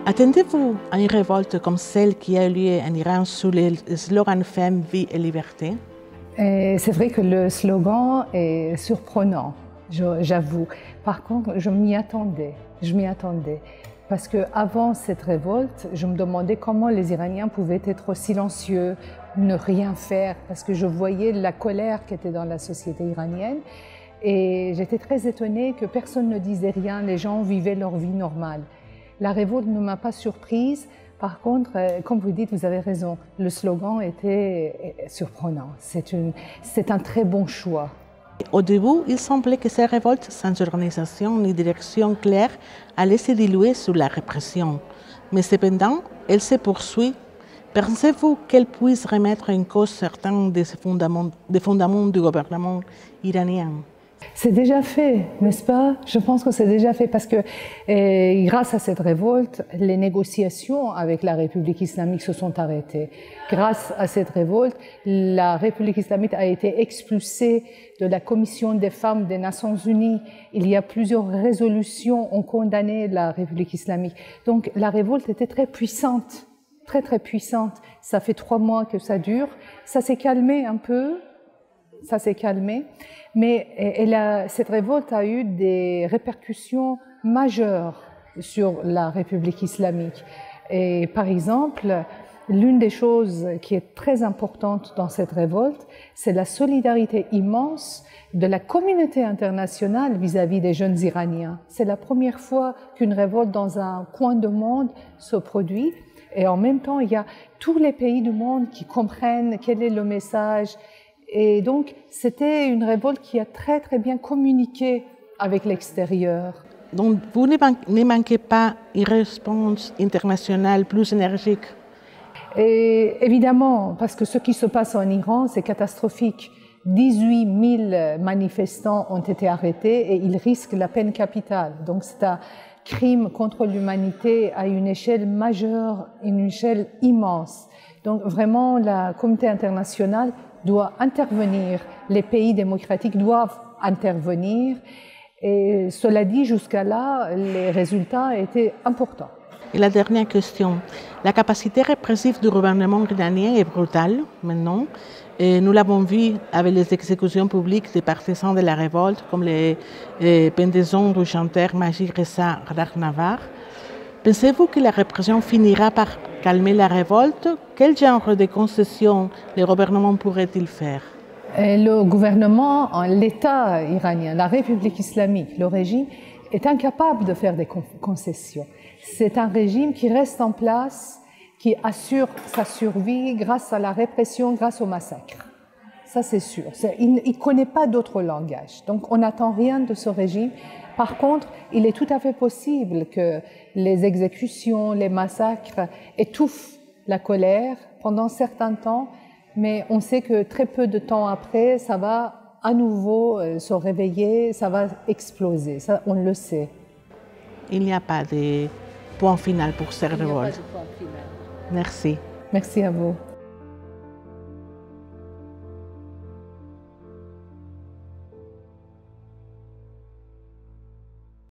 Attendez-vous à une révolte comme celle qui a eu lieu en Iran sous le slogan Femme, vie et liberté? C'est vrai que le slogan est surprenant, j'avoue. Par contre, je m'y attendais. Parce qu'avant cette révolte, je me demandais comment les Iraniens pouvaient être silencieux, ne rien faire, parce que je voyais la colère qui était dans la société iranienne. Et j'étais très étonnée que personne ne disait rien, les gens vivaient leur vie normale. La révolte ne m'a pas surprise. Par contre, comme vous dites, vous avez raison, le slogan était surprenant. C'est un très bon choix. Au début, il semblait que cette révolte, sans organisation ni direction claire, allait se diluer sous la répression. Mais cependant, elle se poursuit. Pensez-vous qu'elle puisse remettre en cause certains des fondements du gouvernement iranien? C'est déjà fait, n'est-ce pas? Je pense que c'est déjà fait parce que grâce à cette révolte, les négociations avec la République islamique se sont arrêtées. Grâce à cette révolte, la République islamique a été expulsée de la Commission des femmes des Nations unies. Il y a plusieurs résolutions qui ont condamné la République islamique. Donc la révolte était très puissante, très puissante. Ça fait 3 mois que ça dure. Ça s'est calmé un peu. Mais cette révolte a eu des répercussions majeures sur la République islamique. Et par exemple, l'une des choses qui est très importante dans cette révolte, c'est la solidarité immense de la communauté internationale vis-à-vis des jeunes Iraniens. C'est la première fois qu'une révolte dans un coin du monde se produit. Et en même temps, il y a tous les pays du monde qui comprennent quel est le message. Et donc, c'était une révolte qui a très bien communiqué avec l'extérieur. Donc, vous ne manquez pas une réponse internationale plus énergique? Et évidemment, parce que ce qui se passe en Iran, c'est catastrophique. 18 000 manifestants ont été arrêtés et ils risquent la peine capitale. Donc, c'est un crime contre l'humanité à une échelle majeure, une échelle immense. Donc, vraiment, la communauté internationale doit intervenir, les pays démocratiques doivent intervenir. Et cela dit, jusqu'à là, les résultats étaient importants. Et la dernière question, la capacité répressive du gouvernement iranien est brutale maintenant. Et nous l'avons vu avec les exécutions publiques des partisans de la révolte, comme les pendaisons du chanteur Majid Reza Raghnavar. Pensez-vous que la répression finira par calmer la révolte? Quel genre de concessions le gouvernement pourrait-il faire? Le gouvernement, l'État iranien, la République islamique, le régime, est incapable de faire des concessions. C'est un régime qui reste en place, qui assure sa survie grâce à la répression, grâce au massacre. Ça, c'est sûr. Il ne connaît pas d'autre langage. Donc, on n'attend rien de ce régime. Par contre, il est tout à fait possible que les exécutions, les massacres étouffent la colère pendant un certain temps, mais on sait que très peu de temps après, ça va à nouveau se réveiller, ça va exploser. Ça, on le sait. Il n'y a pas de point final pour cette révolte. Il n'y a pas de point final. Merci. Merci à vous.